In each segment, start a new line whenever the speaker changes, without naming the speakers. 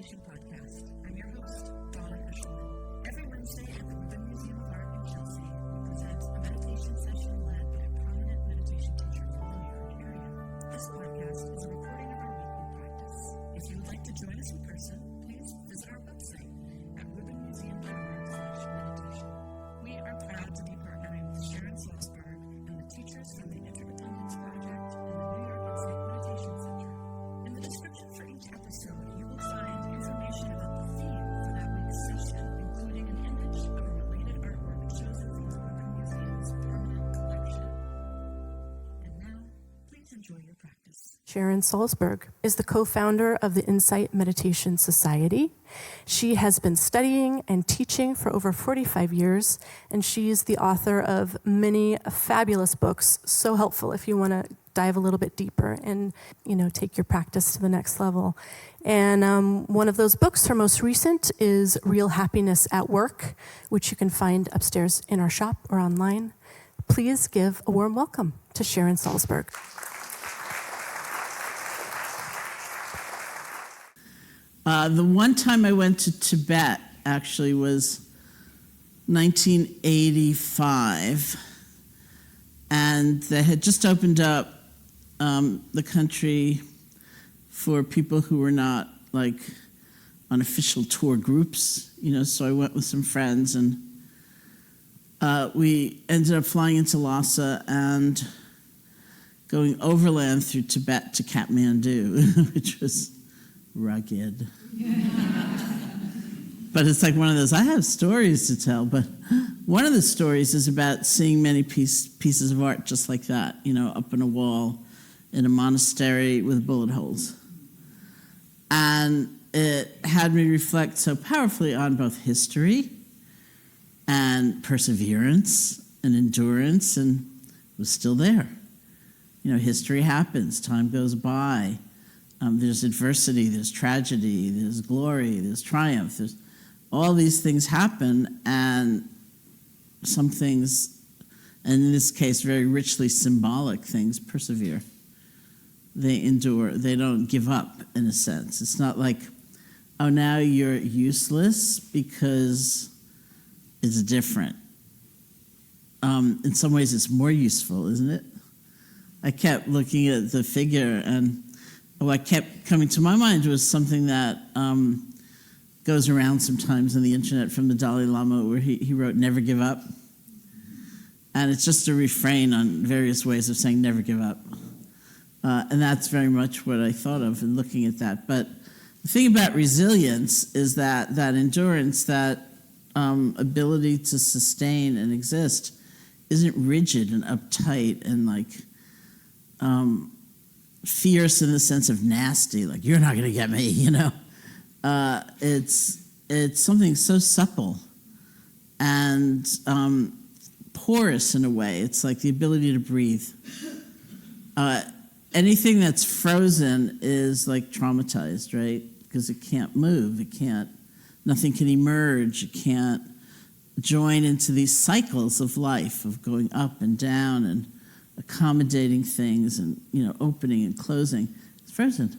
Meditation Podcast. I'm your host, Every Wednesday at the Rubin Museum of Art in Chelsea, we present a meditation session led by a prominent meditation teacher from the New York area. This podcast is a recording of our weekly practice. If you would like to join us in person, please visit our website at rubinmuseum.org/meditation. We are proud to be partnering with Sharon Salzberg and the teachers from the Interdependence Project and the New York State Meditation Center. In the description for each episode, you will find information about the theme for that week's session, including an image of a related artwork chosen from the Rubin Museum's permanent collection. And now, please enjoy your practice.
Sharon Salzberg is the co-founder of the Insight Meditation Society. She has been studying and teaching for over 45 years, and she's the author of many fabulous books, so helpful if you want to dive a little bit deeper and, take your practice to the next level. And one of those books, her most recent, is Real Happiness at Work, which you can find upstairs in our shop or online. Please give a warm welcome to Sharon Salzberg.
The one time I went to Tibet actually was 1985, and they had just opened up the country for people who were not on official tour groups, so I went with some friends, and we ended up flying into Lhasa and going overland through Tibet to Kathmandu, which was rugged. But it's like one of those, I have stories to tell, but one of the stories is about seeing many pieces of art just like that, up on a wall in a monastery with bullet holes. And it had me reflect so powerfully on both history and perseverance and endurance, and it was still there. History happens, time goes by. There's adversity, there's tragedy, there's glory, there's triumph. There's all these things happen, and some things, and in this case, very richly symbolic things, persevere. They endure. They don't give up, in a sense. It's not like, oh, now you're useless because it's different. In some ways, it's more useful, isn't it? I kept looking at the figure, and what kept coming to my mind was something that goes around sometimes on the internet from the Dalai Lama, where he wrote, "Never give up." And it's just a refrain on various ways of saying never give up. And that's very much what I thought of in looking at that. But the thing about resilience is that endurance, that ability to sustain and exist, isn't rigid and uptight and fierce in the sense of nasty, like you're not going to get me, It's something so supple and porous in a way. It's like the ability to breathe. Anything that's frozen is like traumatized, right? Because it can't move, nothing can emerge, it can't join into these cycles of life, of going up and down and accommodating things and, opening and closing. It's frozen.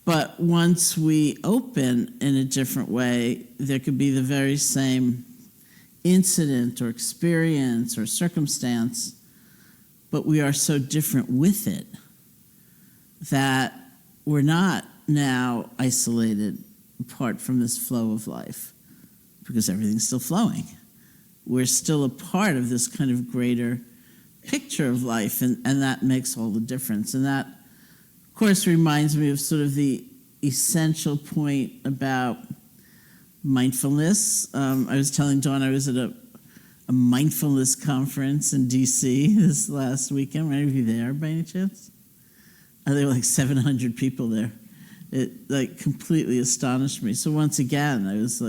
But once we open in a different way, there could be the very same incident or experience or circumstance, but we are so different with it that we're not now isolated apart from this flow of life, because everything's still flowing. We're still a part of this kind of greater picture of life, and that makes all the difference. And that, of course, reminds me of sort of the essential point about mindfulness. I was telling Dawn I was at a mindfulness conference in D.C. this last weekend. Were any of you there by any chance? There were 700 people there. It completely astonished me. So once again, I was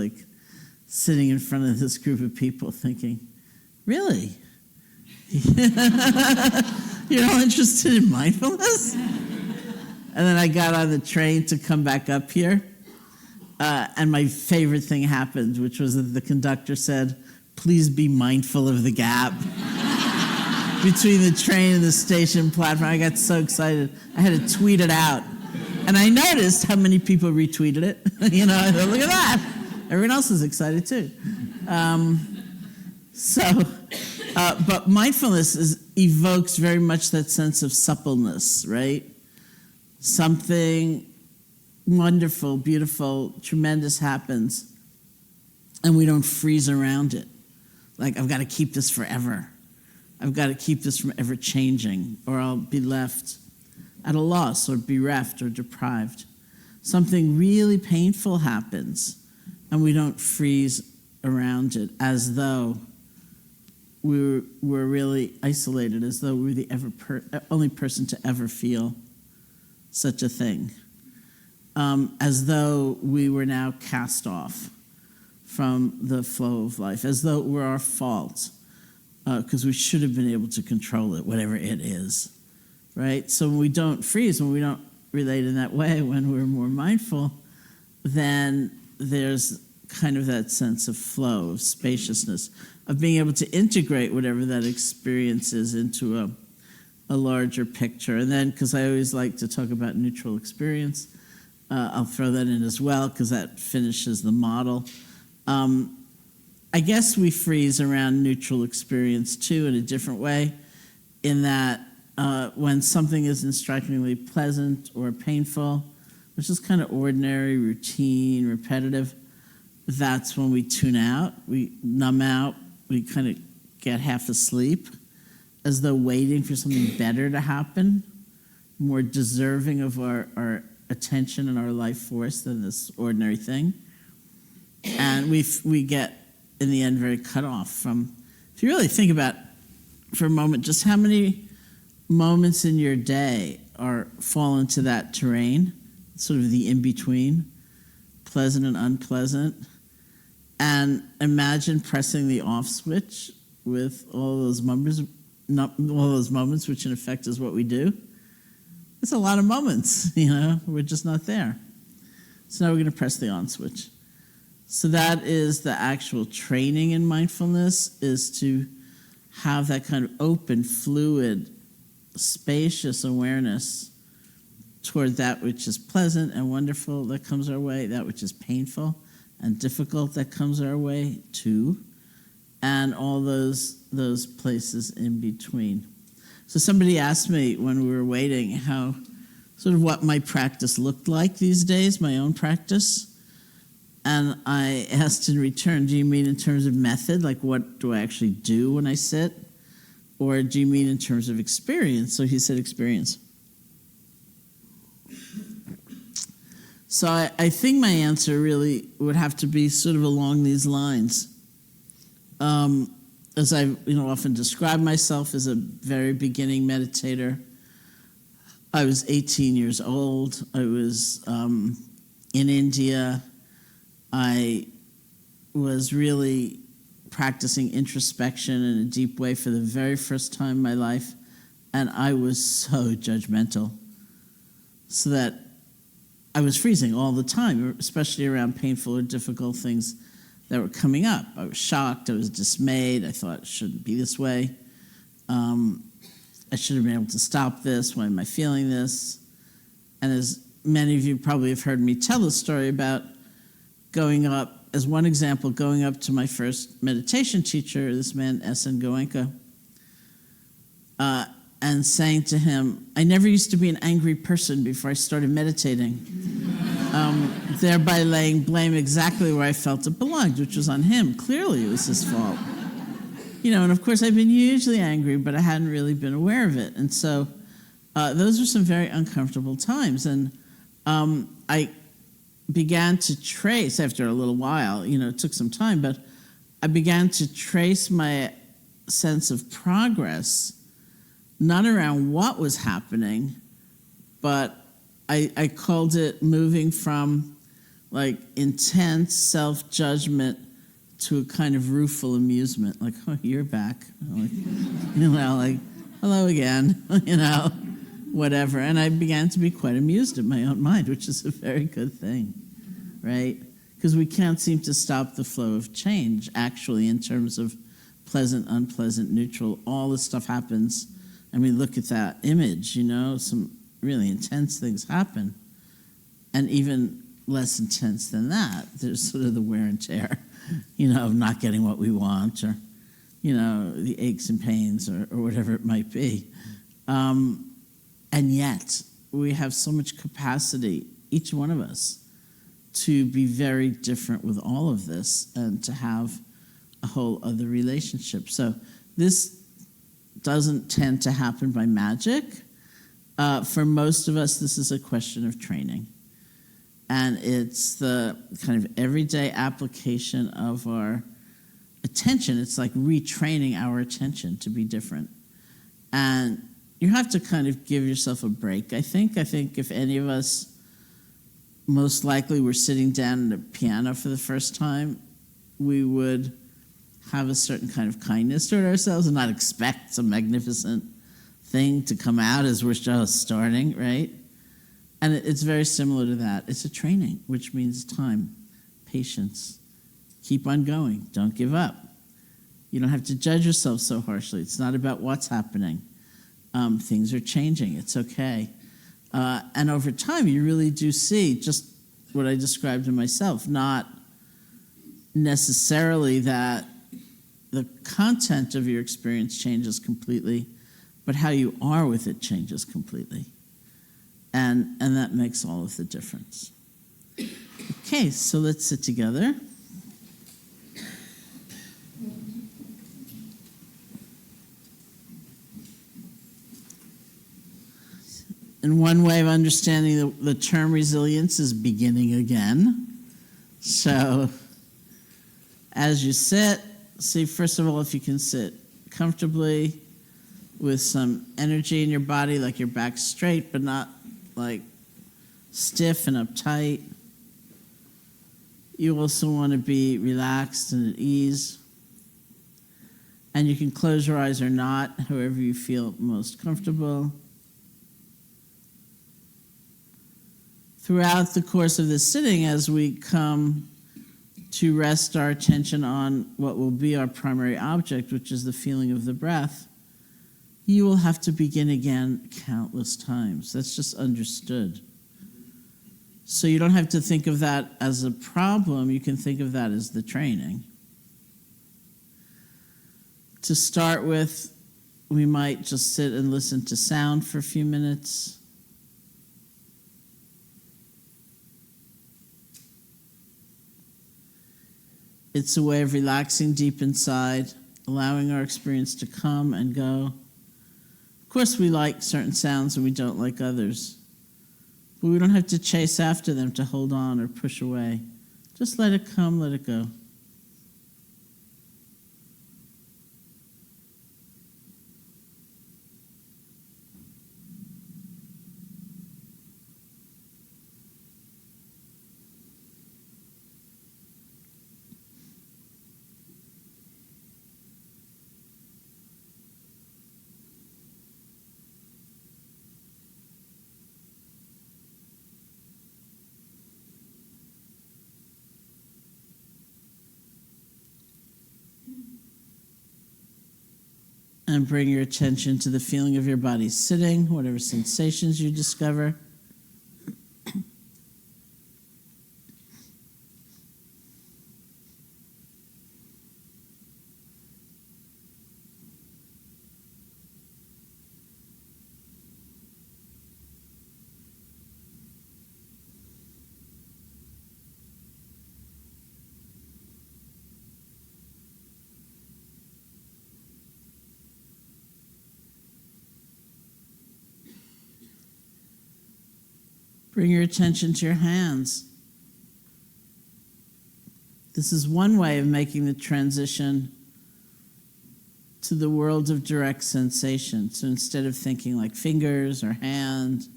sitting in front of this group of people thinking, really? You're all interested in mindfulness? And then I got on the train to come back up here, and my favorite thing happened, which was that the conductor said, "Please be mindful of the gap between the train and the station platform." I got so excited. I had to tweet it out. And I noticed how many people retweeted it. You know, I thought, look at that. Everyone else is excited too. But mindfulness evokes very much that sense of suppleness, right? Something wonderful, beautiful, tremendous happens, and we don't freeze around it. Like, I've got to keep this forever. I've got to keep this from ever changing, or I'll be left at a loss, or bereft, or deprived. Something really painful happens, and we don't freeze around it as though we're really isolated, as though we're the only person to ever feel such a thing, as though we were now cast off from the flow of life, as though it were our fault, because we should have been able to control it, whatever it is, right? So when we don't freeze, when we don't relate in that way, when we're more mindful, then there's kind of that sense of flow, of spaciousness, of being able to integrate whatever that experience is into a larger picture. And then, because I always like to talk about neutral experience, I'll throw that in as well, because that finishes the model. I guess we freeze around neutral experience too in a different way, in that when something isn't strikingly pleasant or painful, which is kind of ordinary, routine, repetitive, that's when we tune out, we numb out, we kind of get half asleep, as though waiting for something better to happen, more deserving of our attention and our life force than this ordinary thing. And we get, in the end, very cut off from, if you really think about, for a moment, just how many moments in your day fall into that terrain, sort of the in-between, pleasant and unpleasant. And imagine pressing the off switch with all those moments, which in effect is what we do. It's a lot of moments, you know, we're just not there. So now we're going to press the on switch. So that is the actual training in mindfulness, is to have that kind of open, fluid, spacious awareness toward that which is pleasant and wonderful that comes our way, that which is painful and difficult that comes our way too, and all those places in between. So somebody asked me when we were waiting how, sort of what my practice looked like these days, my own practice. And I asked in return, do you mean in terms of method, like what do I actually do when I sit? Or do you mean in terms of experience? So he said experience. So I think my answer really would have to be sort of along these lines. As I often describe myself as a very beginning meditator, I was 18 years old. I was in India. I was really practicing introspection in a deep way for the very first time in my life, and I was so judgmental, so that I was freezing all the time, especially around painful or difficult things that were coming up. I was shocked, I was dismayed, I thought it shouldn't be this way. I should have been able to stop this, why am I feeling this? And as many of you probably have heard me tell the story about going up, as one example, going up to my first meditation teacher, this man, S.N. Goenka, and saying to him, I never used to be an angry person before I started meditating, thereby laying blame exactly where I felt it belonged, which was on him. Clearly it was his fault. And of course I've been hugely angry, but I hadn't really been aware of it. And so those were some very uncomfortable times. And I began to trace, after a little while, it took some time, but I began to trace my sense of progress, not around what was happening, but I called it moving from like intense self-judgment to a kind of rueful amusement, like, oh, you're back. Like, hello again, whatever. And I began to be quite amused at my own mind, which is a very good thing, right? Because we can't seem to stop the flow of change, actually, in terms of pleasant, unpleasant, neutral. All this stuff happens, and we look at that image, some really intense things happen. And even less intense than that, there's sort of the wear and tear, of not getting what we want, or, the aches and pains, or whatever it might be. And yet, we have so much capacity, each one of us, to be very different with all of this and to have a whole other relationship. So this doesn't tend to happen by magic. For most of us, this is a question of training. And it's the kind of everyday application of our attention. It's like retraining our attention to be different. And you have to kind of give yourself a break, I think. I think if any of us, most likely were sitting down at a piano for the first time, we would have a certain kind of kindness toward ourselves and not expect some magnificent thing to come out as we're just starting, right? And it's very similar to that. It's a training, which means time, patience. Keep on going. Don't give up. You don't have to judge yourself so harshly. It's not about what's happening. Things are changing. It's okay. And over time, you really do see just what I described in myself, not necessarily that the content of your experience changes completely, but how you are with it changes completely. And that makes all of the difference. Okay, so let's sit together. And one way of understanding the term resilience is beginning again. So as you sit, see, first of all, if you can sit comfortably with some energy in your body, like your back straight, but not like stiff and uptight. You also want to be relaxed and at ease. And you can close your eyes or not, however you feel most comfortable. Throughout the course of this sitting, as we come to rest our attention on what will be our primary object, which is the feeling of the breath, you will have to begin again countless times. That's just understood. So you don't have to think of that as a problem. You can think of that as the training. To start with, we might just sit and listen to sound for a few minutes. It's a way of relaxing deep inside, allowing our experience to come and go. Of course, we like certain sounds and we don't like others. But we don't have to chase after them to hold on or push away. Just let it come, let it go. And bring your attention to the feeling of your body sitting, whatever sensations you discover. Bring your attention to your hands. This is one way of making the transition to the world of direct sensation. So instead of thinking like fingers or hand,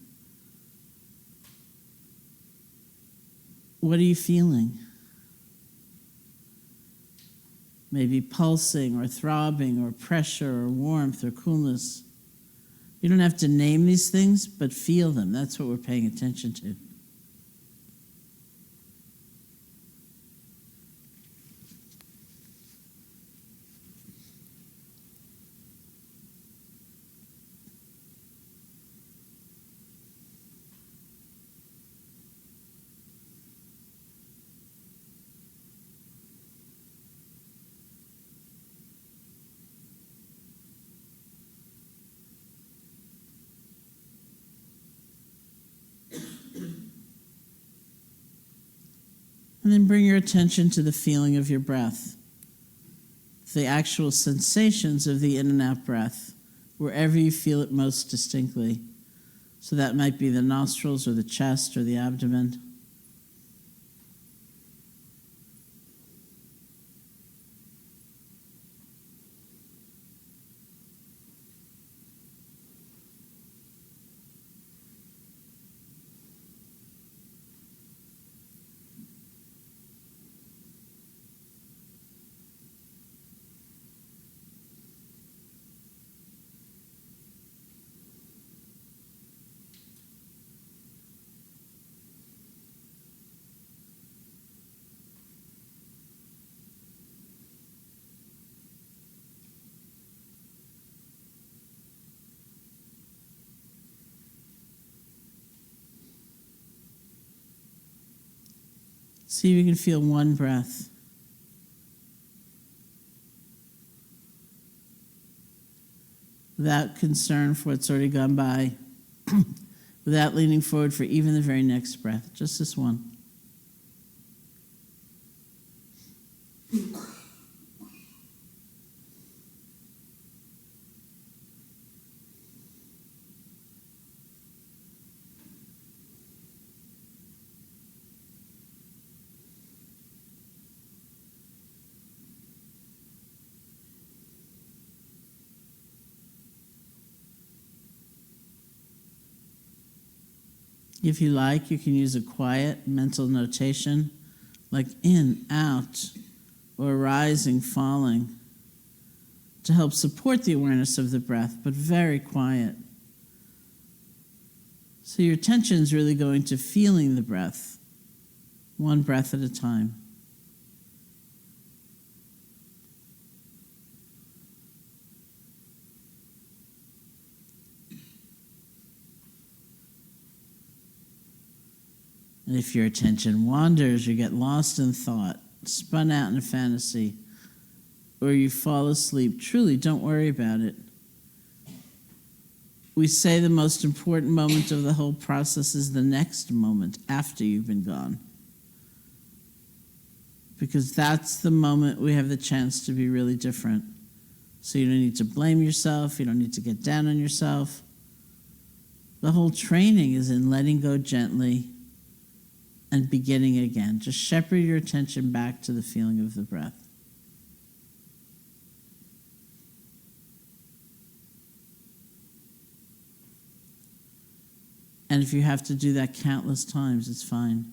what are you feeling? Maybe pulsing or throbbing or pressure or warmth or coolness. You don't have to name these things, but feel them. That's what we're paying attention to. And then bring your attention to the feeling of your breath, the actual sensations of the in and out breath, wherever you feel it most distinctly. So that might be the nostrils or the chest or the abdomen. See if you can feel one breath. Without concern for what's already gone by, without leaning forward for even the very next breath, just this one. If you like, you can use a quiet mental notation like in, out, or rising, falling to help support the awareness of the breath, but very quiet. So your attention is really going to feeling the breath, one breath at a time. And if your attention wanders, you get lost in thought, spun out in a fantasy, or you fall asleep, truly don't worry about it. We say the most important moment of the whole process is the next moment after you've been gone. Because that's the moment we have the chance to be really different. So you don't need to blame yourself, you don't need to get down on yourself. The whole training is in letting go gently and beginning again. Just shepherd your attention back to the feeling of the breath. And if you have to do that countless times, it's fine.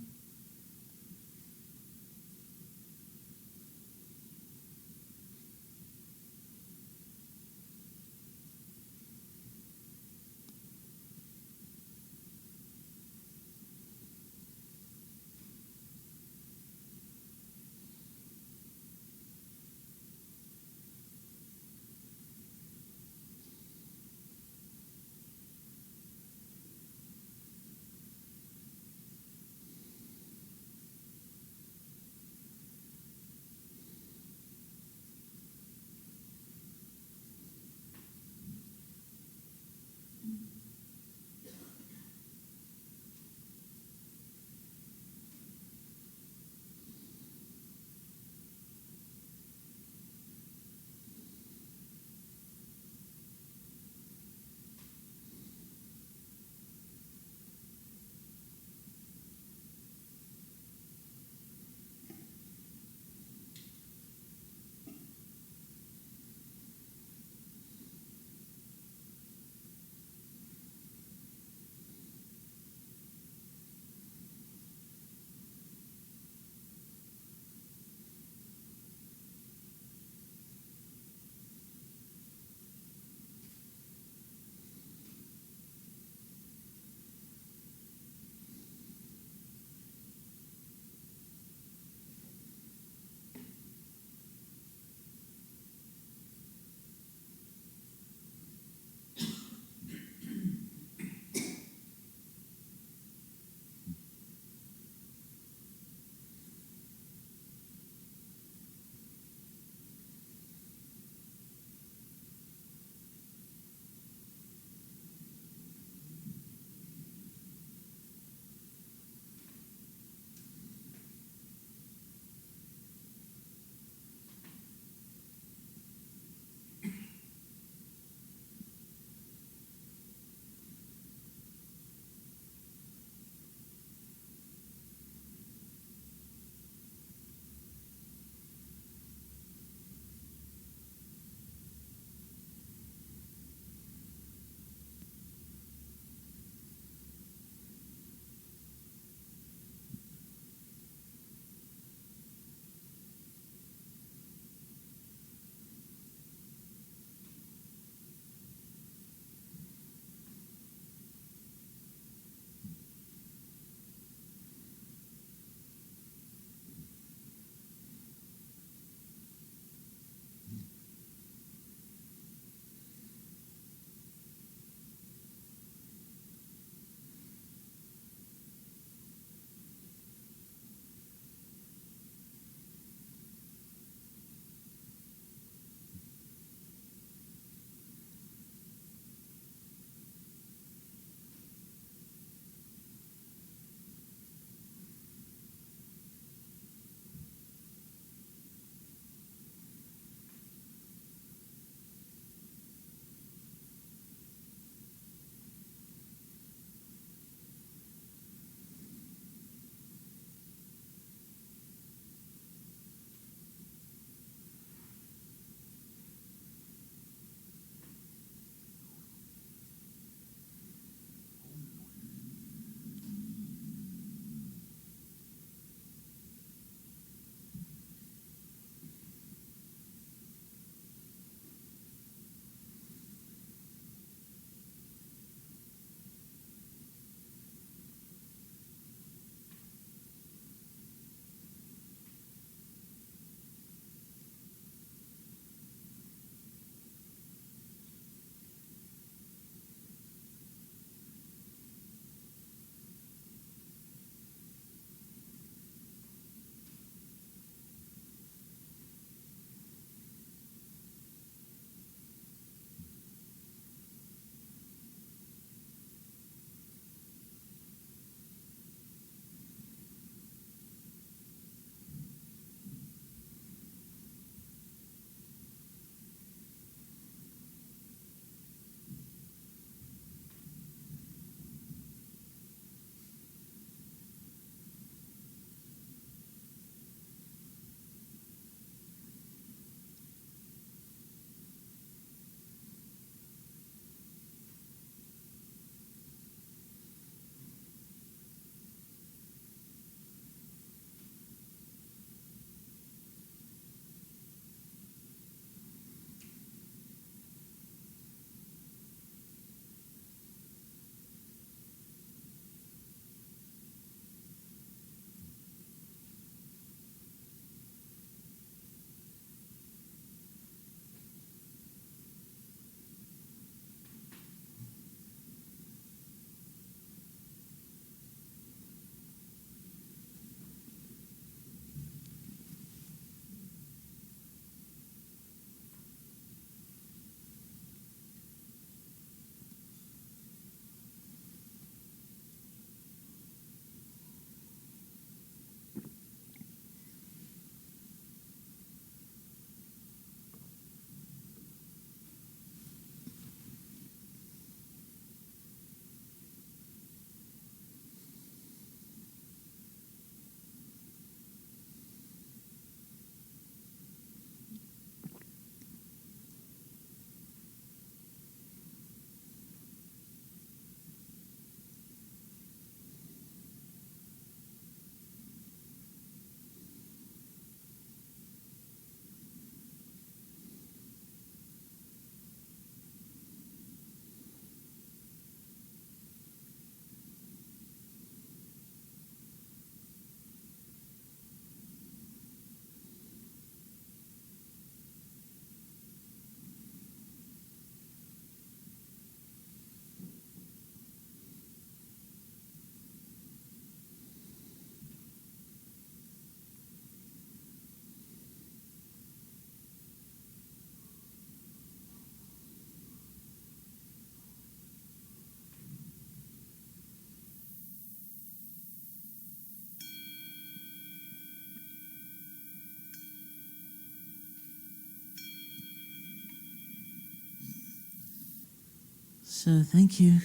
So thank you.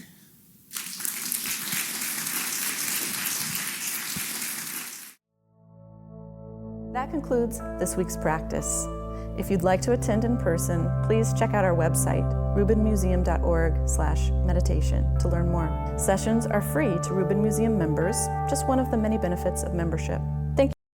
That concludes this week's practice. If you'd like to attend in person, please check out our website, rubinmuseum.org/meditation, to learn more. Sessions are free to Rubin Museum members, just one of the many benefits of membership.